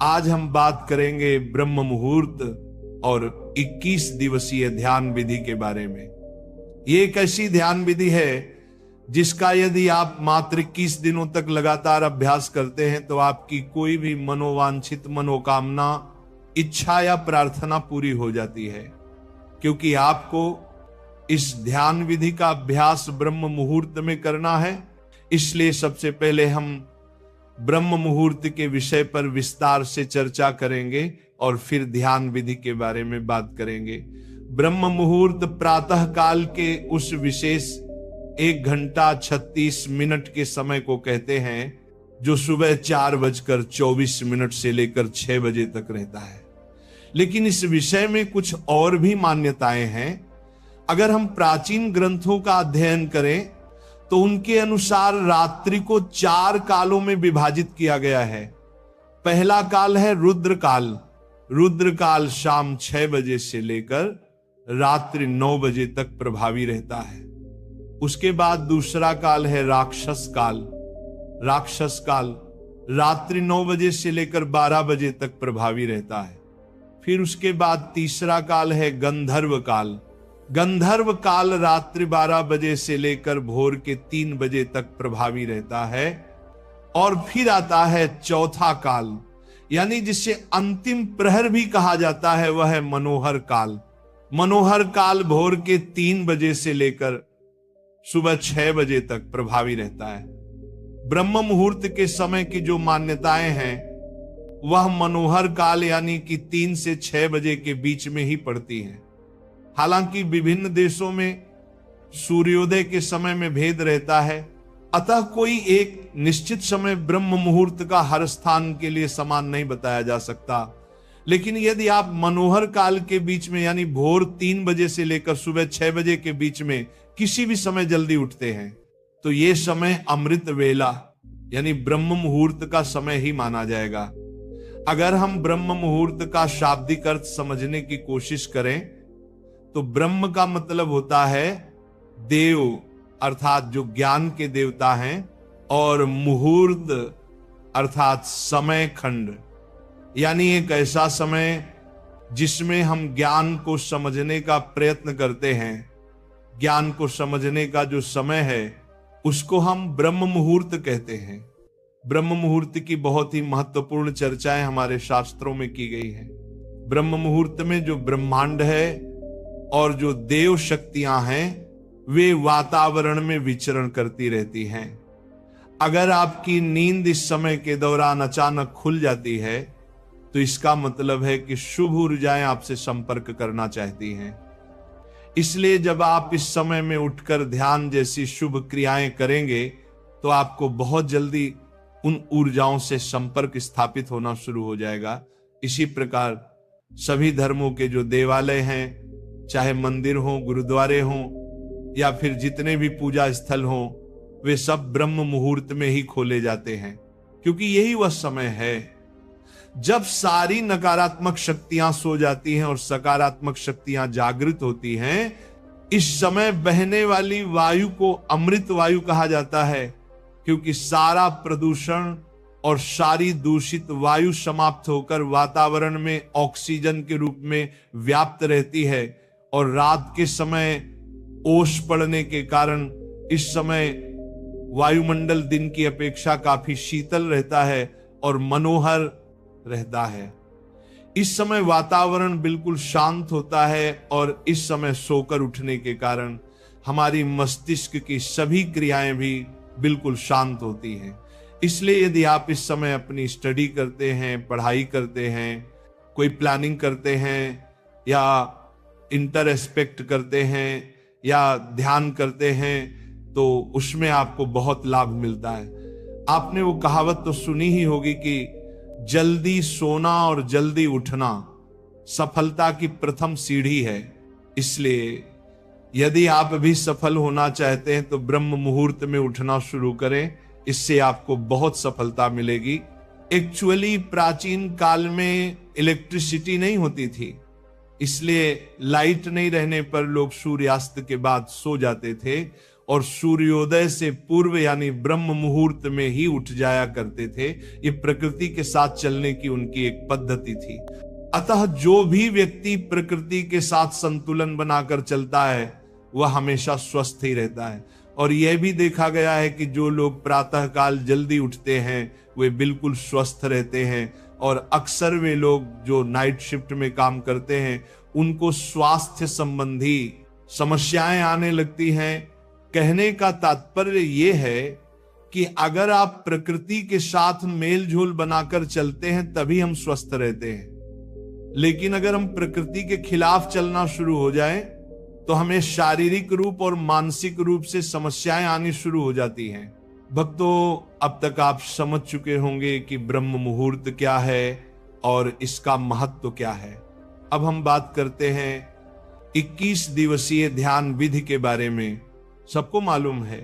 आज हम बात करेंगे ब्रह्म मुहूर्त और 21 दिवसीय ध्यान विधि के बारे में। ये एक ऐसी ध्यान विधि है जिसका यदि आप मात्र 21 दिनों तक लगातार अभ्यास करते हैं तो आपकी कोई भी मनोवांछित मनोकामना, इच्छा या प्रार्थना पूरी हो जाती है। क्योंकि आपको इस ध्यान विधि का अभ्यास ब्रह्म मुहूर्त में करना है, इसलिए सबसे पहले हम ब्रह्म मुहूर्त के विषय पर विस्तार से चर्चा करेंगे और फिर ध्यान विधि के बारे में बात करेंगे। ब्रह्म मुहूर्त प्रातः काल के उस विशेष 1 घंटा 36 मिनट के समय को कहते हैं जो सुबह 4:24 से लेकर 6 बजे तक रहता है। लेकिन इस विषय में कुछ और भी मान्यताएं हैं। अगर हम प्राचीन ग्रंथों का अध्ययन करें तो उनके अनुसार रात्रि को 4 कालों में विभाजित किया गया है। पहला काल है रुद्र काल। रुद्र काल शाम 6 बजे से लेकर रात्रि 9 बजे तक प्रभावी रहता है। उसके बाद दूसरा काल है राक्षस काल। राक्षस काल रात्रि 9 बजे से लेकर 12 बजे तक प्रभावी रहता है। फिर उसके बाद तीसरा काल है गंधर्व काल। गंधर्व काल रात्रि 12 बजे से लेकर भोर के 3 बजे तक प्रभावी रहता है। और फिर आता है चौथा काल, यानी जिसे अंतिम प्रहर भी कहा जाता है, वह है मनोहर काल। मनोहर काल भोर के 3 बजे से लेकर सुबह 6 बजे तक प्रभावी रहता है। ब्रह्म मुहूर्त के समय की जो मान्यताएं हैं वह मनोहर काल यानी कि 3 से 6 बजे के बीच में ही पड़ती हैं। हालांकि विभिन्न देशों में सूर्योदय के समय में भेद रहता है, अतः कोई एक निश्चित समय ब्रह्म मुहूर्त का हर स्थान के लिए समान नहीं बताया जा सकता। लेकिन यदि आप मनोहर काल के बीच में यानी भोर 3 बजे से लेकर सुबह 6 बजे के बीच में किसी भी समय जल्दी उठते हैं तो ये समय अमृत वेला यानी ब्रह्म मुहूर्त का समय ही माना जाएगा। अगर हम ब्रह्म मुहूर्त का शाब्दिक अर्थ समझने की कोशिश करें तो ब्रह्म का मतलब होता है देव, अर्थात जो ज्ञान के देवता हैं, और मुहूर्त अर्थात समय खंड, यानी एक ऐसा समय जिसमें हम ज्ञान को समझने का प्रयत्न करते हैं। ज्ञान को समझने का जो समय है उसको हम ब्रह्म मुहूर्त कहते हैं। ब्रह्म मुहूर्त की बहुत ही महत्वपूर्ण चर्चाएं हमारे शास्त्रों में की गई है। ब्रह्म मुहूर्त में जो ब्रह्मांड है और जो देव शक्तियां हैं वे वातावरण में विचरण करती रहती हैं। अगर आपकी नींद इस समय के दौरान अचानक खुल जाती है तो इसका मतलब है कि शुभ ऊर्जाएं आपसे संपर्क करना चाहती हैं। इसलिए जब आप इस समय में उठकर ध्यान जैसी शुभ क्रियाएं करेंगे तो आपको बहुत जल्दी उन ऊर्जाओं से संपर्क स्थापित होना शुरू हो जाएगा। इसी प्रकार सभी धर्मों के जो देवालय हैं, चाहे मंदिर हो, गुरुद्वारे हो या फिर जितने भी पूजा स्थल हो, वे सब ब्रह्म मुहूर्त में ही खोले जाते हैं। क्योंकि यही वह समय है जब सारी नकारात्मक शक्तियां सो जाती हैं और सकारात्मक शक्तियां जागृत होती हैं। इस समय बहने वाली वायु को अमृत वायु कहा जाता है, क्योंकि सारा प्रदूषण और सारी दूषित वायु समाप्त होकर वातावरण में ऑक्सीजन के रूप में व्याप्त रहती है। और रात के समय ओस पड़ने के कारण इस समय वायुमंडल दिन की अपेक्षा काफी शीतल रहता है और मनोहर रहता है। इस समय वातावरण बिल्कुल शांत होता है और इस समय सोकर उठने के कारण हमारी मस्तिष्क की सभी क्रियाएं भी बिल्कुल शांत होती हैं। इसलिए यदि आप इस समय अपनी स्टडी करते हैं, पढ़ाई करते हैं, कोई प्लानिंग करते हैं या इंटर एस्पेक्ट करते हैं या ध्यान करते हैं तो उसमें आपको बहुत लाभ मिलता है। आपने वो कहावत तो सुनी ही होगी कि जल्दी सोना और जल्दी उठना सफलता की प्रथम सीढ़ी है। इसलिए यदि आप भी सफल होना चाहते हैं तो ब्रह्म मुहूर्त में उठना शुरू करें, इससे आपको बहुत सफलता मिलेगी। एक्चुअली प्राचीन काल में इलेक्ट्रिसिटी नहीं होती थी, इसलिए लाइट नहीं रहने पर लोग सूर्यास्त के बाद सो जाते थे और सूर्योदय से पूर्व यानी ब्रह्म मुहूर्त में ही उठ जाया करते थे। ये प्रकृति के साथ चलने की उनकी एक पद्धति थी। अतः जो भी व्यक्ति प्रकृति के साथ संतुलन बनाकर चलता है वह हमेशा स्वस्थ ही रहता है। और यह भी देखा गया है कि जो लोग प्रातःकाल जल्दी उठते हैं वे बिल्कुल स्वस्थ रहते हैं, और अक्सर वे लोग जो नाइट शिफ्ट में काम करते हैं उनको स्वास्थ्य संबंधी समस्याएं आने लगती हैं। कहने का तात्पर्य यह है कि अगर आप प्रकृति के साथ मेल झोल बनाकर चलते हैं तभी हम स्वस्थ रहते हैं। लेकिन अगर हम प्रकृति के खिलाफ चलना शुरू हो जाएं तो हमें शारीरिक रूप और मानसिक रूप से समस्याएं आनी शुरू हो जाती हैं। भक्तों, अब तक आप समझ चुके होंगे कि ब्रह्म मुहूर्त क्या है और इसका महत्व क्या है। अब हम बात करते हैं 21 दिवसीय ध्यान विधि के बारे में। सबको मालूम है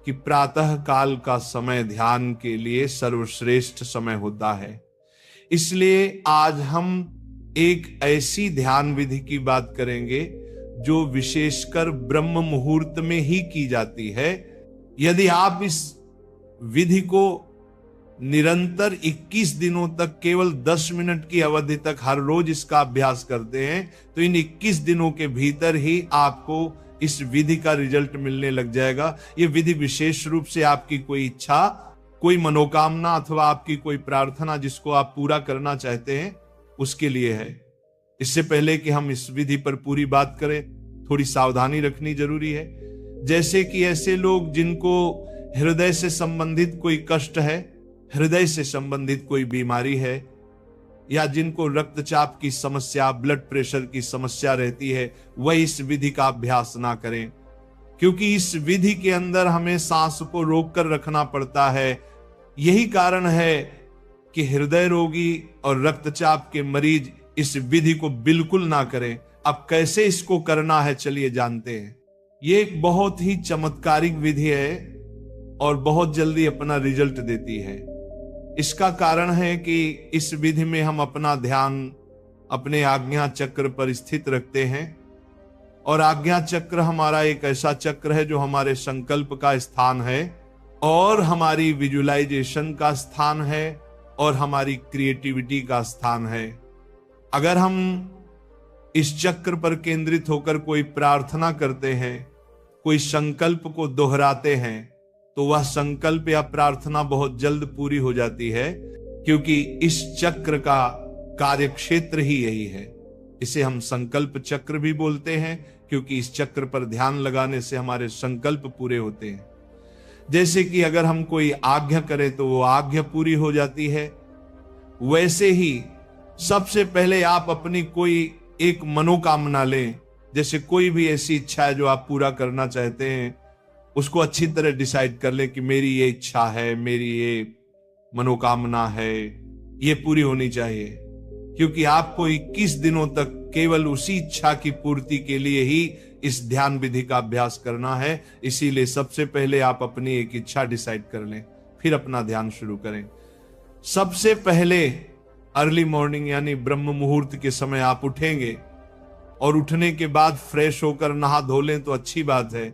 कि प्रातः काल का समय ध्यान के लिए सर्वश्रेष्ठ समय होता है। इसलिए आज हम एक ऐसी ध्यान विधि की बात करेंगे जो विशेषकर ब्रह्म मुहूर्त में ही की जाती है। यदि आप इस विधि को निरंतर 21 दिनों तक केवल 10 मिनट की अवधि तक हर रोज इसका अभ्यास करते हैं तो इन 21 दिनों के भीतर ही आपको इस विधि का रिजल्ट मिलने लग जाएगा। ये विधि विशेष रूप से आपकी कोई इच्छा, कोई मनोकामना अथवा आपकी कोई प्रार्थना जिसको आप पूरा करना चाहते हैं उसके लिए है। इससे पहले कि हम इस विधि पर पूरी बात करें, थोड़ी सावधानी रखनी जरूरी है। जैसे कि ऐसे लोग जिनको हृदय से संबंधित कोई कष्ट है, हृदय से संबंधित कोई बीमारी है, या जिनको रक्तचाप की समस्या, ब्लड प्रेशर की समस्या रहती है, वह इस विधि का अभ्यास ना करें, क्योंकि इस विधि के अंदर हमें सांस को रोककर रखना पड़ता है। यही कारण है कि हृदय रोगी और रक्तचाप के मरीज इस विधि को बिल्कुल ना करें। अब कैसे इसको करना है चलिए जानते हैं। ये एक बहुत ही चमत्कारिक विधि है और बहुत जल्दी अपना रिजल्ट देती है। इसका कारण है कि इस विधि में हम अपना ध्यान अपने आज्ञा चक्र पर स्थित रखते हैं, और आज्ञा चक्र हमारा एक ऐसा चक्र है जो हमारे संकल्प का स्थान है और हमारी विजुअलाइजेशन का स्थान है और हमारी क्रिएटिविटी का स्थान है। अगर हम इस चक्र पर केंद्रित होकर कोई प्रार्थना करते हैं, कोई संकल्प को दोहराते हैं, तो वह संकल्प या प्रार्थना बहुत जल्द पूरी हो जाती है, क्योंकि इस चक्र का कार्यक्षेत्र ही यही है। इसे हम संकल्प चक्र भी बोलते हैं, क्योंकि इस चक्र पर ध्यान लगाने से हमारे संकल्प पूरे होते हैं। जैसे कि अगर हम कोई आज्ञा करें तो वो आज्ञा पूरी हो जाती है, वैसे ही सबसे पहले आप अपनी कोई एक मनोकामना लें। जैसे कोई भी ऐसी इच्छा है जो आप पूरा करना चाहते हैं, उसको अच्छी तरह डिसाइड कर लें कि मेरी ये इच्छा है, मेरी ये मनोकामना है, ये पूरी होनी चाहिए, क्योंकि आपको 21 दिनों तक केवल उसी इच्छा की पूर्ति के लिए ही इस ध्यान विधि का अभ्यास करना है। इसीलिए सबसे पहले आप अपनी एक इच्छा डिसाइड कर लें, फिर अपना ध्यान शुरू करें। सबसे पहले अर्ली मॉर्निंग यानी ब्रह्म मुहूर्त के समय आप उठेंगे, और उठने के बाद फ्रेश होकर नहा धो लें तो अच्छी बात है,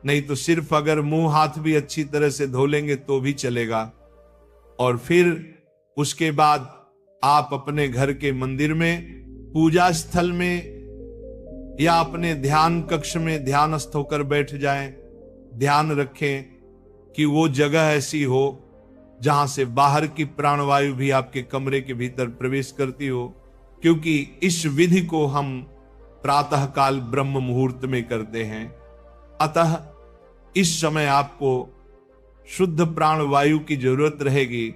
नहीं तो सिर्फ अगर मुंह हाथ भी अच्छी तरह से धो लेंगे तो भी चलेगा। और फिर उसके बाद आप अपने घर के मंदिर में, पूजा स्थल में या अपने ध्यान कक्ष में ध्यानस्थ होकर बैठ जाएं। ध्यान रखें कि वो जगह ऐसी हो जहां से बाहर की प्राणवायु भी आपके कमरे के भीतर प्रवेश करती हो, क्योंकि इस विधि को हम प्रातःकाल ब्रह्म मुहूर्त में करते हैं। अतः इस समय आपको शुद्ध प्राणवायु की जरूरत रहेगी,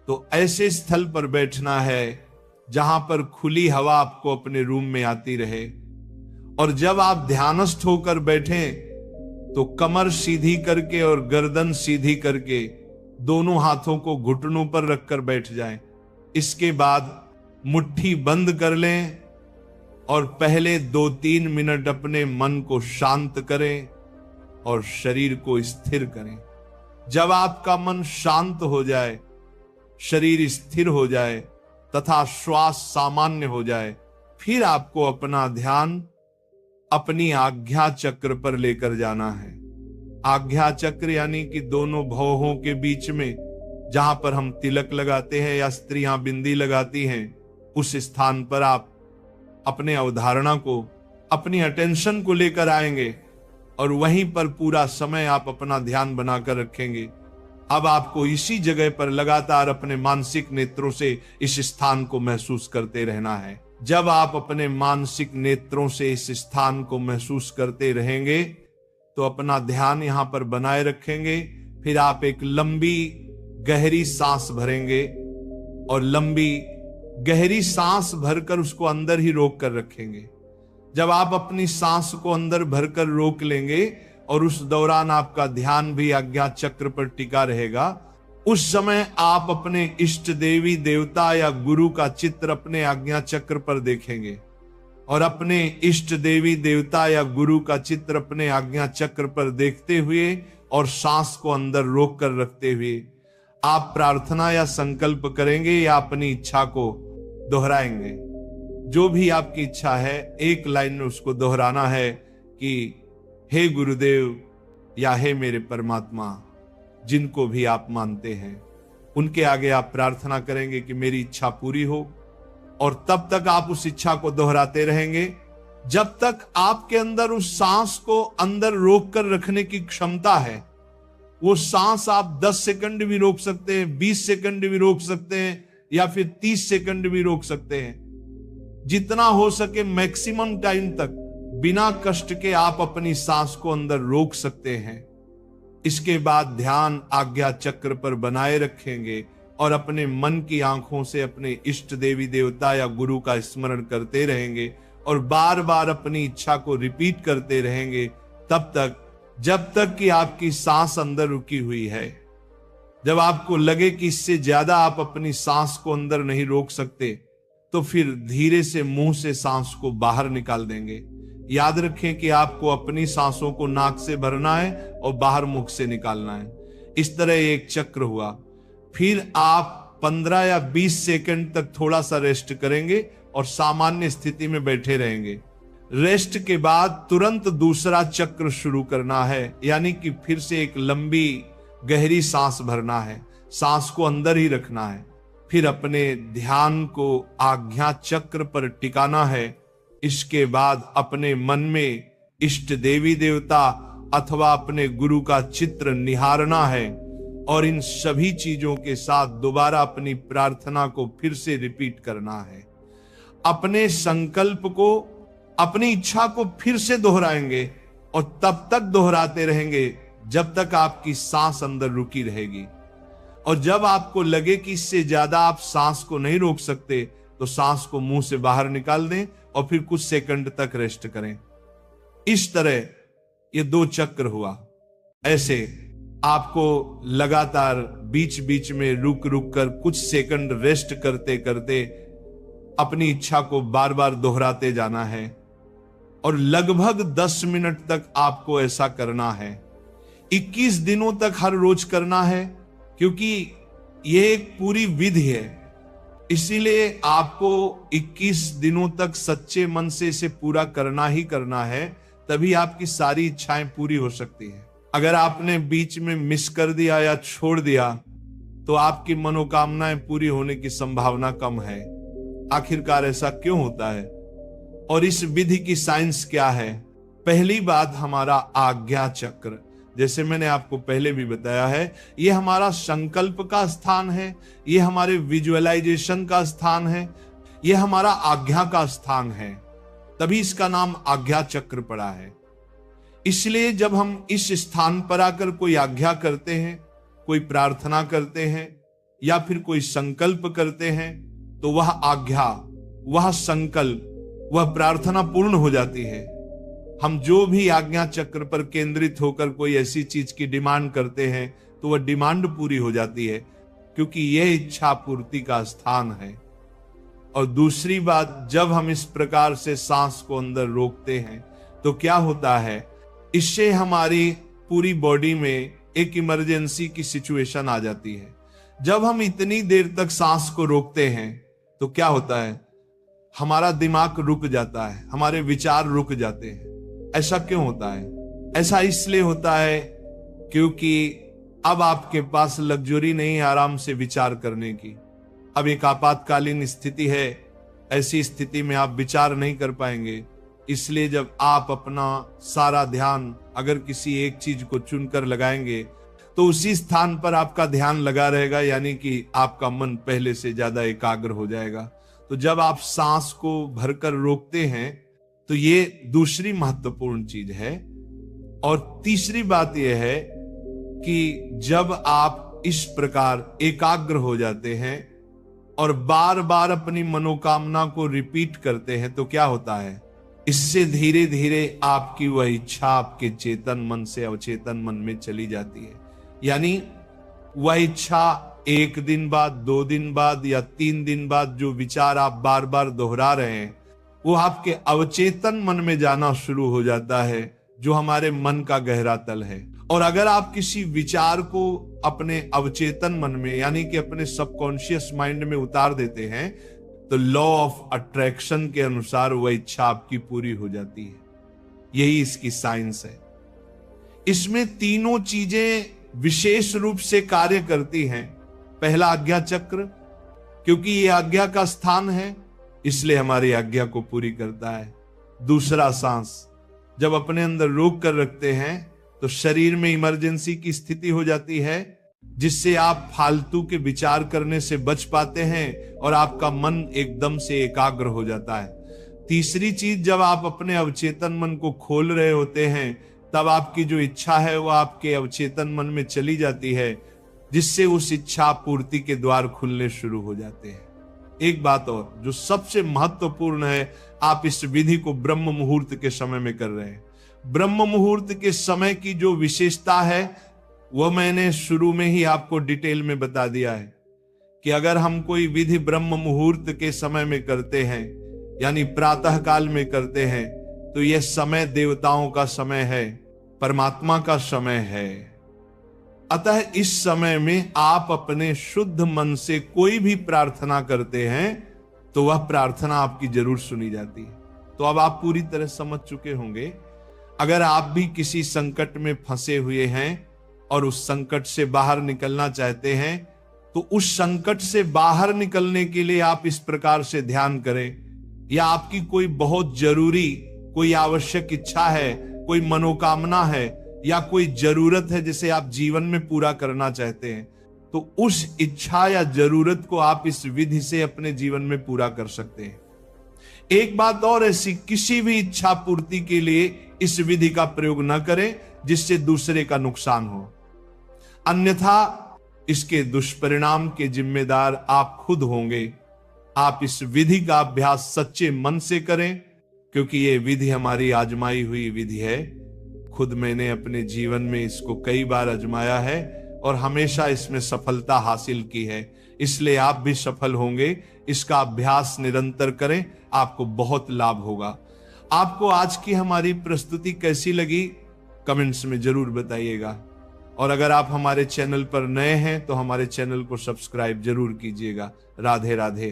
तो ऐसे स्थल पर बैठना है जहां पर खुली हवा आपको अपने रूम में आती रहे। और जब आप ध्यानस्थ होकर बैठें तो कमर सीधी करके और गर्दन सीधी करके दोनों हाथों को घुटनों पर रखकर बैठ जाएं। इसके बाद मुट्ठी बंद कर लें और पहले 2-3 मिनट अपने मन को शांत करें और शरीर को स्थिर करें। जब आपका मन शांत हो जाए, शरीर स्थिर हो जाए तथा श्वास सामान्य हो जाए, फिर आपको अपना ध्यान अपनी आज्ञा चक्र पर लेकर जाना है। आज्ञा चक्र यानी कि दोनों भौहों के बीच में जहां पर हम तिलक लगाते हैं या स्त्रियां बिंदी लगाती हैं, उस स्थान पर आप अपने अवधारणा को, अपनी अटेंशन को लेकर आएंगे और वहीं पर पूरा समय आप अपना ध्यान बनाकर रखेंगे। अब आपको इसी जगह पर लगातार अपने मानसिक नेत्रों से इस स्थान को महसूस करते रहना है। जब आप अपने मानसिक नेत्रों से इस स्थान को महसूस करते रहेंगे तो अपना ध्यान यहां पर बनाए रखेंगे। फिर आप एक लंबी गहरी सांस भरेंगे और लंबी गहरी सांस भरकर उसको अंदर ही रोक कर रखेंगे। जब आप अपनी सांस को अंदर भरकर रोक लेंगे और उस दौरान आपका ध्यान भी आज्ञा चक्र पर टिका रहेगा, उस समय आप अपने इष्ट देवी देवता या गुरु का चित्र अपने आज्ञा चक्र पर देखेंगे और अपने इष्ट देवी देवता या गुरु का चित्र अपने आज्ञा चक्र पर देखते हुए और सांस को अंदर रोक कर रखते हुए आप प्रार्थना या संकल्प करेंगे या अपनी इच्छा को दोहराएंगे। जो भी आपकी इच्छा है, एक लाइन में उसको दोहराना है कि हे गुरुदेव या हे मेरे परमात्मा, जिनको भी आप मानते हैं, उनके आगे आप प्रार्थना करेंगे कि मेरी इच्छा पूरी हो। और तब तक आप उस इच्छा को दोहराते रहेंगे जब तक आपके अंदर उस सांस को अंदर रोक कर रखने की क्षमता है। वो सांस आप 10 सेकंड भी रोक सकते हैं, 20 सेकंड भी रोक सकते हैं या फिर 30 सेकंड भी रोक सकते हैं। जितना हो सके मैक्सिमम टाइम तक बिना कष्ट के आप अपनी सांस को अंदर रोक सकते हैं। इसके बाद ध्यान आज्ञा चक्र पर बनाए रखेंगे और अपने मन की आंखों से अपने इष्ट देवी देवता या गुरु का स्मरण करते रहेंगे और बार बार अपनी इच्छा को रिपीट करते रहेंगे तब तक जब तक कि आपकी सांस अंदर रुकी हुई है। जब आपको लगे कि इससे ज्यादा आप अपनी सांस को अंदर नहीं रोक सकते तो फिर धीरे से मुंह से सांस को बाहर निकाल देंगे। याद रखें कि आपको अपनी सांसों को नाक से भरना है और बाहर मुख से निकालना है। इस तरह एक चक्र हुआ। फिर आप 15 या 20 सेकंड तक थोड़ा सा रेस्ट करेंगे और सामान्य स्थिति में बैठे रहेंगे। रेस्ट के बाद तुरंत दूसरा चक्र शुरू करना है, यानी कि फिर से एक लंबी गहरी सांस भरना है, सांस को अंदर ही रखना है। फिर अपने ध्यान को आज्ञा चक्र पर टिकाना है। इसके बाद अपने मन में इष्ट देवी देवता अथवा अपने गुरु का चित्र निहारना है और इन सभी चीजों के साथ दोबारा अपनी प्रार्थना को फिर से रिपीट करना है। अपने संकल्प को, अपनी इच्छा को फिर से दोहराएंगे और तब तक दोहराते रहेंगे जब तक आपकी सांस अंदर रुकी रहेगी। और जब आपको लगे कि इससे ज्यादा आप सांस को नहीं रोक सकते तो सांस को मुंह से बाहर निकाल दें और फिर कुछ सेकंड तक रेस्ट करें। इस तरह ये 2 चक्र हुआ। ऐसे आपको लगातार बीच बीच में रुक रुक कर कुछ सेकंड रेस्ट करते करते अपनी इच्छा को बार बार दोहराते जाना है और लगभग 10 मिनट तक आपको ऐसा करना है। 21 दिनों तक हर रोज करना है, क्योंकि यह एक पूरी विधि है। इसीलिए आपको 21 दिनों तक सच्चे मन से इसे पूरा करना ही करना है, तभी आपकी सारी इच्छाएं पूरी हो सकती है। अगर आपने बीच में मिस कर दिया या छोड़ दिया तो आपकी मनोकामनाएं पूरी होने की संभावना कम है। आखिरकार ऐसा क्यों होता है और इस विधि की साइंस क्या है? पहली बात, हमारा आज्ञा चक्र, जैसे मैंने आपको पहले भी बताया है, यह हमारा संकल्प का स्थान है, यह हमारे विजुअलाइजेशन का स्थान है, यह हमारा आज्ञा का स्थान है, तभी इसका नाम आज्ञा चक्र पड़ा है। इसलिए जब हम इस स्थान पर आकर कोई आज्ञा करते हैं, कोई प्रार्थना करते हैं या फिर कोई संकल्प करते हैं तो वह आज्ञा, वह संकल्प, वह प्रार्थना पूर्ण हो जाती है। हम जो भी आज्ञा चक्र पर केंद्रित होकर कोई ऐसी चीज की डिमांड करते हैं तो वह डिमांड पूरी हो जाती है, क्योंकि यह इच्छा पूर्ति का स्थान है। और दूसरी बात, जब हम इस प्रकार से सांस को अंदर रोकते हैं तो क्या होता है, इससे हमारी पूरी बॉडी में एक इमरजेंसी की सिचुएशन आ जाती है। जब हम इतनी देर तक सांस को रोकते हैं तो क्या होता है, हमारा दिमाग रुक जाता है, हमारे विचार रुक जाते हैं। ऐसा क्यों होता है? ऐसा इसलिए होता है क्योंकि अब आपके पास लग्जरी नहीं है आराम से विचार करने की। अब एक आपातकालीन स्थिति है, ऐसी स्थिति में आप विचार नहीं कर पाएंगे। इसलिए जब आप अपना सारा ध्यान अगर किसी एक चीज को चुनकर लगाएंगे तो उसी स्थान पर आपका ध्यान लगा रहेगा, यानी कि आपका मन पहले से ज्यादा एकाग्र हो जाएगा। तो जब आप सांस को भरकर रोकते हैं तो ये दूसरी महत्वपूर्ण चीज है। और तीसरी बात यह है कि जब आप इस प्रकार एकाग्र हो जाते हैं और बार बार अपनी मनोकामना को रिपीट करते हैं तो क्या होता है, इससे धीरे धीरे आपकी वह इच्छा आपके चेतन मन से अवचेतन मन में चली जाती है। यानी वह इच्छा 1 दिन बाद, 2 दिन बाद या 3 दिन बाद जो विचार आप बार बार दोहरा रहे हैं वो आपके अवचेतन मन में जाना शुरू हो जाता है, जो हमारे मन का गहरा तल है। और अगर आप किसी विचार को अपने अवचेतन मन में यानी कि अपने सबकॉन्शियस माइंड में उतार देते हैं तो लॉ ऑफ अट्रैक्शन के अनुसार वह इच्छा आपकी पूरी हो जाती है। यही इसकी साइंस है। इसमें तीनों चीजें विशेष रूप से कार्य करती हैं। पहला आज्ञा चक्र, क्योंकि यह आज्ञा का स्थान है इसलिए हमारी आज्ञा को पूरी करता है। दूसरा सांस, जब अपने अंदर रोक कर रखते हैं तो शरीर में इमरजेंसी की स्थिति हो जाती है, जिससे आप फालतू के विचार करने से बच पाते हैं और आपका मन एकदम से एकाग्र हो जाता है। तीसरी चीज, जब आप अपने अवचेतन मन को खोल रहे होते हैं तब आपकी जो इच्छा है वो आपके अवचेतन मन में चली जाती है, जिससे उस इच्छा पूर्ति के द्वार खुलने शुरू हो जाते हैं। एक बात और जो सबसे महत्वपूर्ण है, आप इस विधि को ब्रह्म मुहूर्त के समय में कर रहे हैं। ब्रह्म मुहूर्त के समय की जो विशेषता है वह मैंने शुरू में ही आपको डिटेल में बता दिया है कि अगर हम कोई विधि ब्रह्म मुहूर्त के समय में करते हैं यानी प्रातः काल में करते हैं तो यह समय देवताओं का समय है, परमात्मा का समय है। अतः इस समय में आप अपने शुद्ध मन से कोई भी प्रार्थना करते हैं तो वह प्रार्थना आपकी जरूर सुनी जाती है। तो अब आप पूरी तरह समझ चुके होंगे। अगर आप भी किसी संकट में फंसे हुए हैं और उस संकट से बाहर निकलना चाहते हैं तो उस संकट से बाहर निकलने के लिए आप इस प्रकार से ध्यान करें, या आपकी कोई बहुत जरूरी कोई आवश्यक इच्छा है, कोई मनोकामना है या कोई जरूरत है जिसे आप जीवन में पूरा करना चाहते हैं, तो उस इच्छा या जरूरत को आप इस विधि से अपने जीवन में पूरा कर सकते हैं। एक बात और, ऐसी किसी भी इच्छा पूर्ति के लिए इस विधि का प्रयोग न करें जिससे दूसरे का नुकसान हो, अन्यथा इसके दुष्परिणाम के जिम्मेदार आप खुद होंगे। आप इस विधि का अभ्यास सच्चे मन से करें, क्योंकि यह विधि हमारी आजमाई हुई विधि है। खुद मैंने अपने जीवन में इसको कई बार आजमाया है और हमेशा इसमें सफलता हासिल की है, इसलिए आप भी सफल होंगे। इसका अभ्यास निरंतर करें, आपको बहुत लाभ होगा। आपको आज की हमारी प्रस्तुति कैसी लगी कमेंट्स में जरूर बताइएगा, और अगर आप हमारे चैनल पर नए हैं तो हमारे चैनल को सब्सक्राइब जरूर कीजिएगा। राधे राधे।